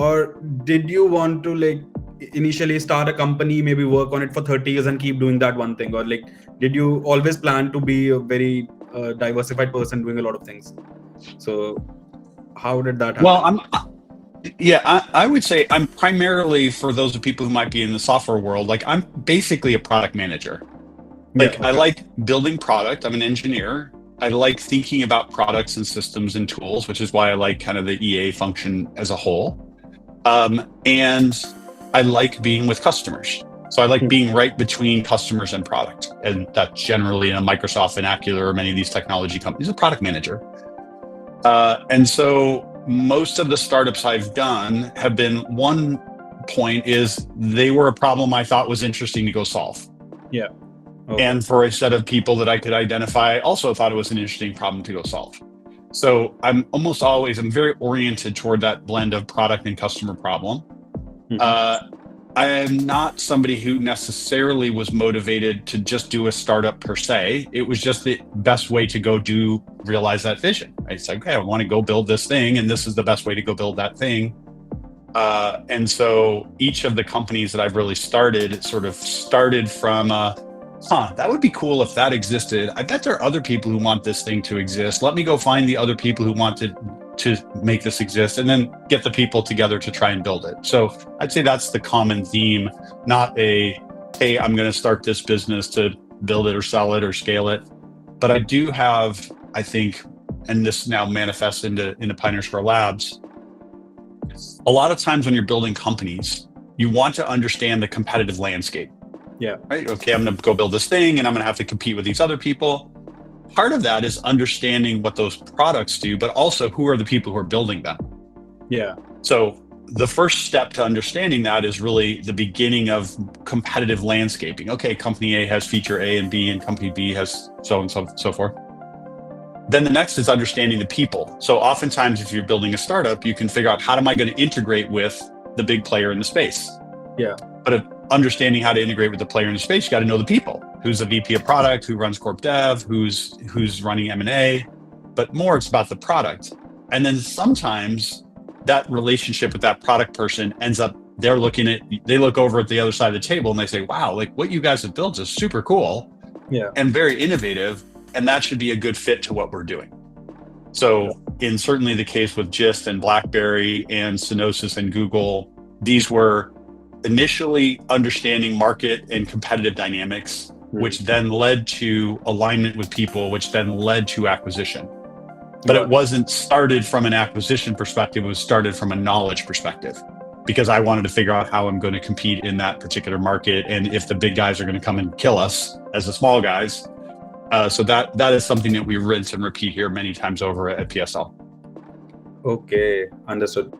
or did you want to like initially start a company, maybe work on it for 30 years and keep doing that one thing? Or like, did you always plan to be a very diversified person doing a lot of things? So how did that happen? Well, I would say I'm primarily, for those of people who might be in the software world, like I'm basically a product manager. Like I like building product. I'm an engineer. I like thinking about products and systems and tools, which is why I like kind of the EA function as a whole. And I like being with customers. So I like being right between customers and product. And that's generally in a Microsoft vernacular or many of these technology companies, a product manager. And so most of the startups I've done have been, one point is they were a problem I thought was interesting to go solve. Yeah. And for a set of people that I could identify, also thought it was an interesting problem to go solve. So I'm very oriented toward that blend of product and customer problem. I am not somebody who necessarily was motivated to just do a startup per se. It was just the best way to go realize that vision. It's like, okay, I want to go build this thing, and this is the best way to go build that thing. And so each of the companies that I've really started sort of started from that would be cool if that existed. I bet there are other people who want this thing to exist. Let me go find the other people who want to make this exist, and then get the people together to try and build it. So I'd say that's the common theme, not hey, I'm going to start this business to build it or sell it or scale it. But I do have, I think, and this now manifests into Pioneer Square Labs, a lot of times when you're building companies, you want to understand the competitive landscape. Yeah. Right. Okay, I'm going to go build this thing and I'm going to have to compete with these other people. Part of that is understanding what those products do, but also who are the people who are building them. Yeah. So the first step to understanding that is really the beginning of competitive landscaping. Okay, company A has feature A and B, and company B has so and so forth. Then the next is understanding the people. So oftentimes, if you're building a startup, you can figure out, how am I going to integrate with the big player in the space? Yeah. But understanding how to integrate with the player in the space, you got to know the people. Who's the VP of product? Who runs corp dev? Who's running M&A? But more, it's about the product. And then sometimes that relationship with that product person ends up, they look over at the other side of the table and they say, wow, like what you guys have built is super cool. Yeah. And very innovative. And that should be a good fit to what we're doing. So in certainly the case with Gist and BlackBerry and Synosys and Google, these were initially understanding market and competitive dynamics, which then led to alignment with people, which then led to acquisition. But it wasn't started from an acquisition perspective, it was started from a knowledge perspective, because I wanted to figure out how I'm going to compete in that particular market, and if the big guys are going to come and kill us as the small guys. So that is something that we rinse and repeat here many times over at PSL. Okay, understood.